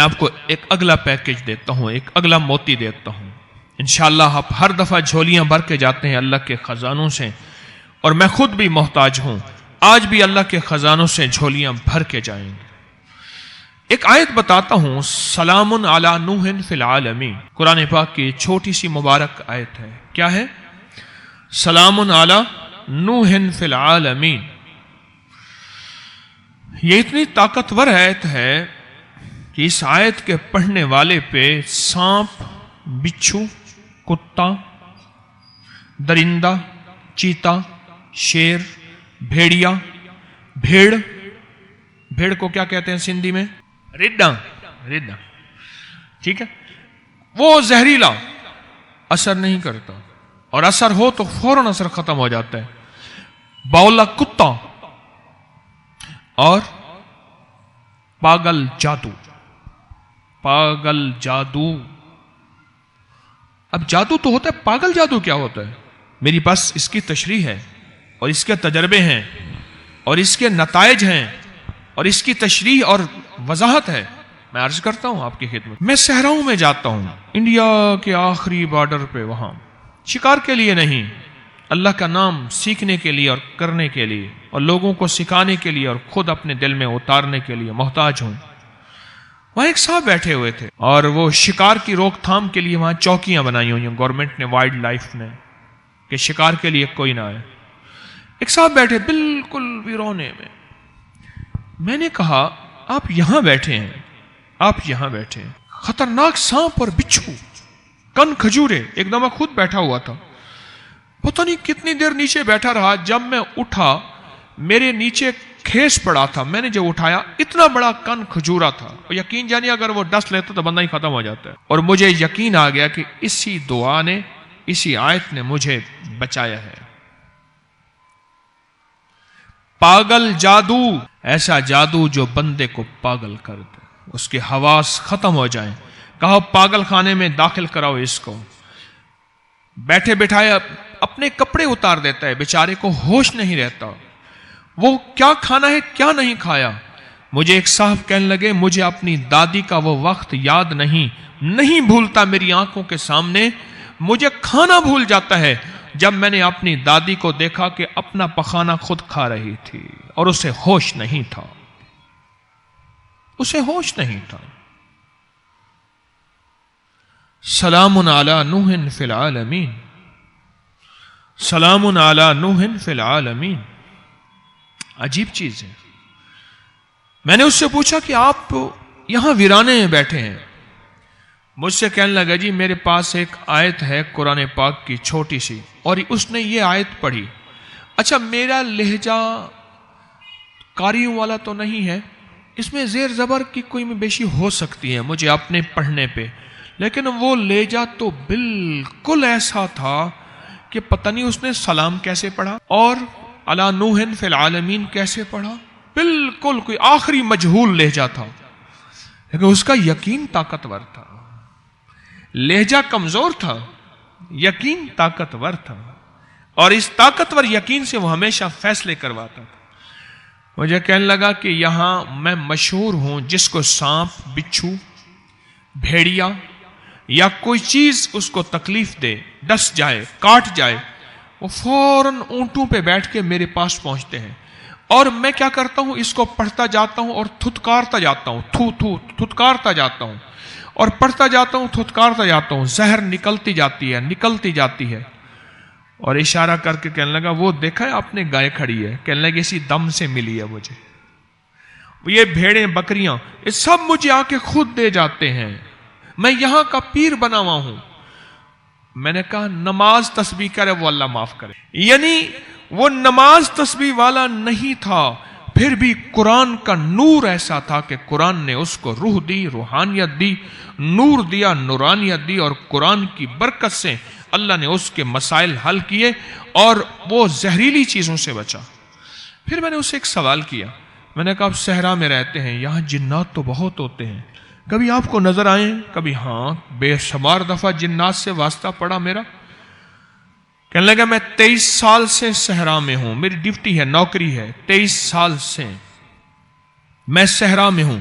آپ کو ایک اگلا پیکج دیتا ہوں، ایک اگلا موتی دیتا ہوں. انشاءاللہ آپ ہر دفعہ جھولیاں بھر کے جاتے ہیں اللہ کے خزانوں سے، اور میں خود بھی محتاج ہوں. آج بھی اللہ کے خزانوں سے جھولیاں بھر کے جائیں گے. ایک آیت بتاتا ہوں، سلام علی نوح فی العالمین. قرآن پاک کی چھوٹی سی مبارک آیت ہے. کیا ہے؟ سلام علی نوح فی العالمین. یہ اتنی طاقتور آیت ہے کہ اس آیت کے پڑھنے والے پہ سانپ، بچھو، کتا، درندہ، چیتا، شیر، بھیڑیا، بھیڑ کو کیا کہتے ہیں سندھی میں؟ رڈا. ٹھیک ہے، وہ زہریلا اثر نہیں کرتا، اور اثر ہو تو فوراً اثر ختم ہو جاتا ہے. باولا کتا اور پاگل جادو. اب جادو تو ہوتا ہے، پاگل جادو کیا ہوتا ہے؟ میری پاس اس کی تشریح ہے، اور اس کے تجربے ہیں، اور اس کے نتائج ہیں، اور اس کی تشریح اور وضاحت ہے. میں عرض کرتا ہوں آپ کی خدمت. میں صحراؤں میں جاتا ہوں، انڈیا کے آخری بارڈر پہ، وہاں شکار کے لیے نہیں، اللہ کا نام سیکھنے کے لیے اور کرنے کے لیے، اور لوگوں کو سکھانے کے لیے، اور خود اپنے دل میں اتارنے کے لیے محتاج ہوں. وہاں ایک صاحب بیٹھے ہوئے تھے، اور وہ شکار کی روک تھام کے لیے وہاں چوکیاں بنائی ہوئی ہیں گورنمنٹ نے، وائلڈ لائف نے، کہ شکار کے لیے کوئی نہ آئے. ایک صاحب بیٹھے بالکل ویرونے میں. میں نے کہا آپ یہاں بیٹھے ہیں، خطرناک سانپ اور بچھو، کن کھجورے. ایک دم میں خود بیٹھا ہوا تھا، پتہ نہیں کتنی دیر نیچے بیٹھا رہا. جب میں اٹھا میرے نیچے کھیس پڑا تھا، میں نے جب اٹھایا اتنا بڑا کن کھجورا تھا. اور یقین جانیے اگر وہ ڈس لیتا تو بندہ ہی ختم ہو جاتا ہے. اور مجھے یقین آ گیا کہ اسی دعا نے، اسی آیت نے مجھے بچایا ہے. پاگل جادو، ایسا جادو جو بندے کو پاگل کر دے، اس کے حواس ختم ہو جائیں. کہو پاگل خانے میں داخل کراؤ اس کو. بیٹھے بٹھائے اپنے کپڑے اتار دیتا ہے، بیچارے کو ہوش نہیں رہتا. وہ کیا کھانا ہے کیا نہیں کھایا. مجھے ایک صاحب کہنے لگے مجھے اپنی دادی کا وہ وقت یاد نہیں بھولتا میری آنکھوں کے سامنے. مجھے کھانا بھول جاتا ہے جب میں نے اپنی دادی کو دیکھا کہ اپنا پخانا خود کھا رہی تھی، اور اسے ہوش نہیں تھا. سلام علی نوح فی العالمین. سلام علی نوح فی العالمین. عجیب چیز ہے. میں نے اس سے پوچھا کہ آپ یہاں ویرانے میں بیٹھے ہیں. مجھ سے کہنے لگا جی میرے پاس ایک آیت ہے قرآن پاک کی چھوٹی سی، اور اس نے یہ آیت پڑھی. اچھا میرا لہجہ قاریوں والا تو نہیں ہے، اس میں زیر زبر کی کوئی بیشی ہو سکتی ہے مجھے اپنے پڑھنے پہ، لیکن وہ لہجہ تو بالکل ایسا تھا کہ پتہ نہیں اس نے سلام کیسے پڑھا اور علی نوح فی العالمین کیسے پڑھا. بالکل کوئی آخری مجہول لہجہ تھا، لیکن اس کا یقین طاقتور تھا. لہجہ کمزور تھا، یقین طاقتور تھا، اور اس طاقتور یقین سے وہ ہمیشہ فیصلے کرواتا تھا. مجھے کہنے لگا کہ یہاں میں مشہور ہوں، جس کو سانپ، بچھو، بھیڑیا یا کوئی چیز اس کو تکلیف دے، ڈس جائے، کاٹ جائے، وہ فوراً اونٹوں پہ بیٹھ کے میرے پاس پہنچتے ہیں. اور میں کیا کرتا ہوں، اس کو پڑھتا جاتا ہوں اور تھتکارتا جاتا ہوں، تھتکارتا جاتا ہوں، اور پڑھتا جاتا ہوں، تھتکارتا جاتا ہوں. زہر نکلتی جاتی ہے. اور اشارہ کر کے کہنے لگا وہ دیکھا ہے آپ نے گائے کھڑی ہے، کہنے لگا اسی دم سے ملی ہے مجھے. یہ بھیڑیں، بکریاں، یہ سب مجھے آ کے خود دے جاتے ہیں. میں یہاں کا پیر بنا ہوا ہوں. میں نے کہا نماز تسبیح کرے وہ اللہ معاف کرے. یعنی وہ نماز تسبیح والا نہیں تھا، پھر بھی قرآن کا نور ایسا تھا کہ قرآن نے اس کو روح دی، روحانیت دی، نور دیا، نورانیت دی، اور قرآن کی برکت سے اللہ نے اس کے مسائل حل کیے اور وہ زہریلی چیزوں سے بچا. پھر میں نے اسے ایک سوال کیا. میں نے کہا آپ صحرا میں رہتے ہیں، یہاں جنات تو بہت ہوتے ہیں، کبھی آپ کو نظر آئیں؟ کبھی ہاں، بے شمار دفعہ جنات سے واسطہ پڑا میرا. کہنے لگا میں 23 سال سے صحرا میں ہوں، میری ڈیوٹی ہے، نوکری ہے، 23 سال سے میں صحرا میں ہوں.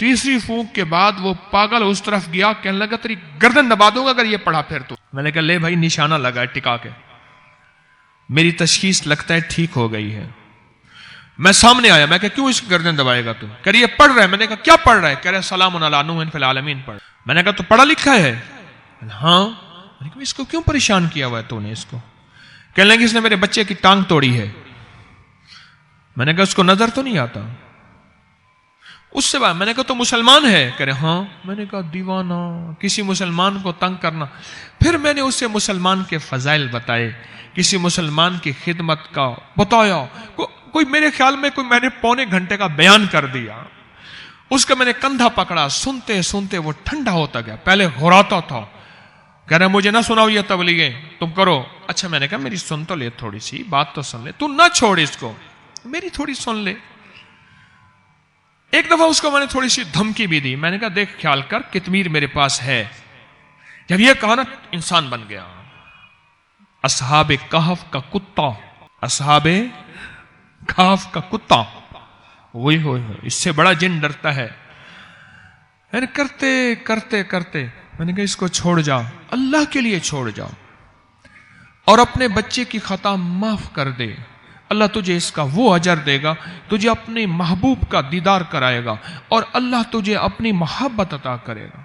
تیسری پھونک کے بعد وہ پاگل اس طرف گیا، کہنے لگا تیری گردن دبا دوں گا اگر یہ پڑھا پھر تو۔ میں نے کہا لے بھائی نشانہ لگا ہے ٹکا کے، میری تشخیص لگتا ہے ٹھیک ہو گئی ہے۔ میں سامنے آیا، میں کہا کیوں اس کی گردن دبائے گا تو؟ کہہ رہی ہے پڑھ رہا ہے۔ میں نے کہا کیا پڑھ رہا ہے؟ کہہ رہا ہے سلام علی نوح فی العالمین پڑھ۔ میں نے کہا تو پڑھا لکھا ہے؟ ہاں۔ میں نے کہا اس کو کیوں پریشان کیا ہوا ہے تو نے اس کو؟ کہنے لگے اس نے میرے بچے کی ٹانگ توڑی ہے۔ میں نے کہا اس کو نظر تو نہیں آتا؟ اس سے بعد میں نے کہا تو مسلمان ہے؟ کہہ رہے ہاں۔ میں نے کہا دیوانہ، کسی مسلمان کو تنگ کرنا۔ پھر میں نے اسے مسلمان کے فضائل بتائے، کسی مسلمان کی خدمت کا بتایا، کوئی میرے خیال میں کوئی میں نے پونے گھنٹے کا بیان کر دیا۔ اس کا میں نے کندھا پکڑا، سنتے سنتے وہ ٹھنڈا ہوتا گیا، پہلے گھراتا تھا، کہہ رہا مجھے نہ سناؤ یہ تبلیغیں تم کرو۔ اچھا میں نے کہا میری سن تو لے، تھوڑی سی بات تو سن لے، تو نہ چھوڑ اس کو، میری تھوڑی سن لے۔ ایک دفعہ اس کو میں نے تھوڑی سی دھمکی بھی دی، میں نے کہا دیکھ خیال کر قطمیر میرے پاس ہے۔ جب یہ کہا نا انسان بن گیا، اصحاب کہف کا کتا، اصحاب کہف کا کتا، وہی ہوئے اس سے بڑا جن ڈرتا ہے۔ میں نے کرتے کرتے کرتے میں نے کہا اس کو چھوڑ جا، اللہ کے لیے چھوڑ جا، اور اپنے بچے کی خطا معاف کر دے، اللہ تجھے اس کا وہ اجر دے گا، تجھے اپنے محبوب کا دیدار کرائے گا، اور اللہ تجھے اپنی محبت عطا کرے گا۔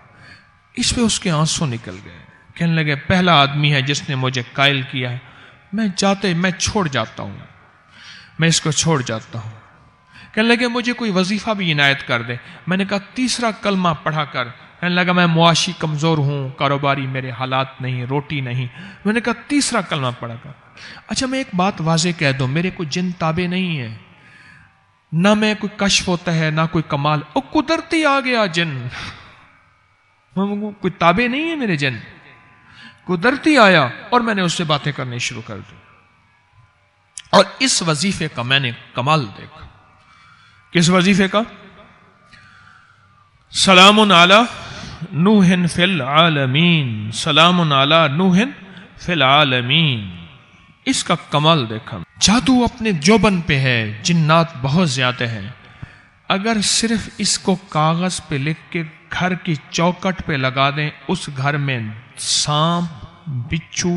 اس پہ اس کے آنسو نکل گئے، کہنے لگے پہلا آدمی ہے جس نے مجھے قائل کیا ہے، میں چھوڑ جاتا ہوں، میں اس کو چھوڑ جاتا ہوں۔ کہنے لگے مجھے کوئی وظیفہ بھی عنایت کر دے۔ میں نے کہا تیسرا کلمہ پڑھا کر۔ کہنے لگا میں معاشی کمزور ہوں، کاروباری میرے حالات نہیں، روٹی نہیں۔ میں نے کہا تیسرا کلمہ پڑھا کر۔ اچھا میں ایک بات واضح کہہ دوں، میرے کوئی جن تابع نہیں ہے، نہ میں کوئی کشف ہوتا ہے نہ کوئی کمال، او قدرتی آ گیا جن، کوئی تابع نہیں ہے میرے جن، قدرتی آیا اور میں نے اس سے باتیں کرنی شروع کر دی۔ اور اس وظیفے کا میں نے کمال دیکھا۔ کس وظیفے کا؟ سلام علی نوح فی العالمین، سلام علی نوح فی العالمین، اس کا کمال دیکھا۔ جادو اپنے جوبن پہ ہے، جنات بہت زیادہ ہیں، اگر صرف اس کو کاغذ پہ لکھ کے گھر کی چوکٹ پہ لگا دیں، اس گھر میں سانپ، بچھو،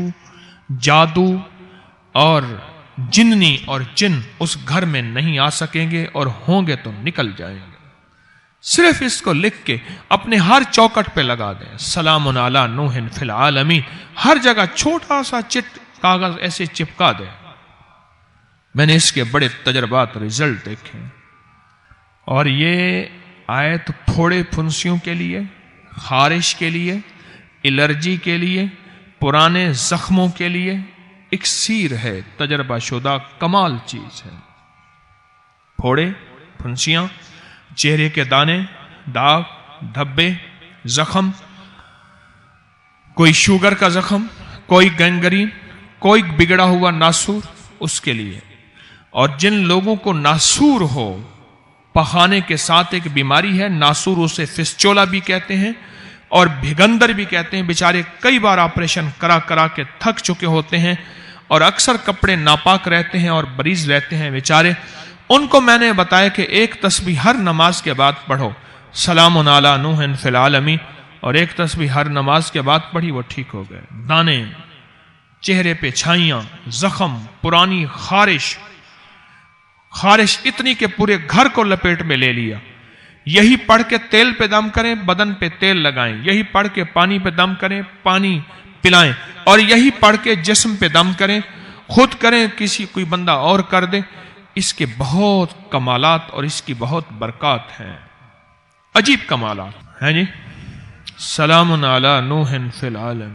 جادو اور جننی اور جن اس گھر میں نہیں آ سکیں گے، اور ہوں گے تو نکل جائیں گے۔ صرف اس کو لکھ کے اپنے ہر چوکٹ پہ لگا دیں، سلام علی نوح فی العالمین، ہر جگہ چھوٹا سا چٹ کاغذ ایسے چپکا دیں۔ میں نے اس کے بڑے تجربات رزلٹ دیکھے، اور یہ آیت پھوڑے پھنسیوں کے لیے، خارش کے لیے، الرجی کے لیے، پرانے زخموں کے لیے اکسیر ہے، تجربہ شدہ کمال چیز ہے۔ پھوڑے، پھنسیاں، چہرے کے دانے، داغ، دھبے، زخم، کوئی شوگر کا زخم، کوئی گینگرین، کوئی بگڑا ہوا ناسور، اس کے لیے۔ اور جن لوگوں کو ناسور ہو، پخانے کے ساتھ ایک بیماری ہے، ناسور اسے فسچولا بھی کہتے ہیں اور بھگندر بھی کہتے ہیں، بیچارے کئی بار آپریشن کرا کرا کے تھک چکے ہوتے ہیں، اور اکثر کپڑے ناپاک رہتے ہیں اور بریز رہتے ہیں بیچارے۔ ان کو میں نے بتایا کہ ایک تسبیح ہر نماز کے بعد پڑھو، سلام علی نوح فی العالمین، اور ایک تسبیح ہر نماز کے بعد پڑھی، وہ ٹھیک ہو گئے۔ دانے، چہرے پہ چھائیاں، زخم، پرانی خارش اتنی کہ پورے گھر کو لپیٹ میں لے لیا۔ یہی پڑھ کے تیل پہ دم کریں، بدن پہ تیل لگائیں، یہی پڑھ کے پانی پہ دم کریں، پانی پلائیں، اور یہی پڑھ کے جسم پہ دم کریں، خود کریں، کوئی بندہ اور کر دے۔ اس کے بہت کمالات اور اس کی بہت برکات ہیں، عجیب کمالات ہیں جی۔ سلام علی نوح فی العالمین۔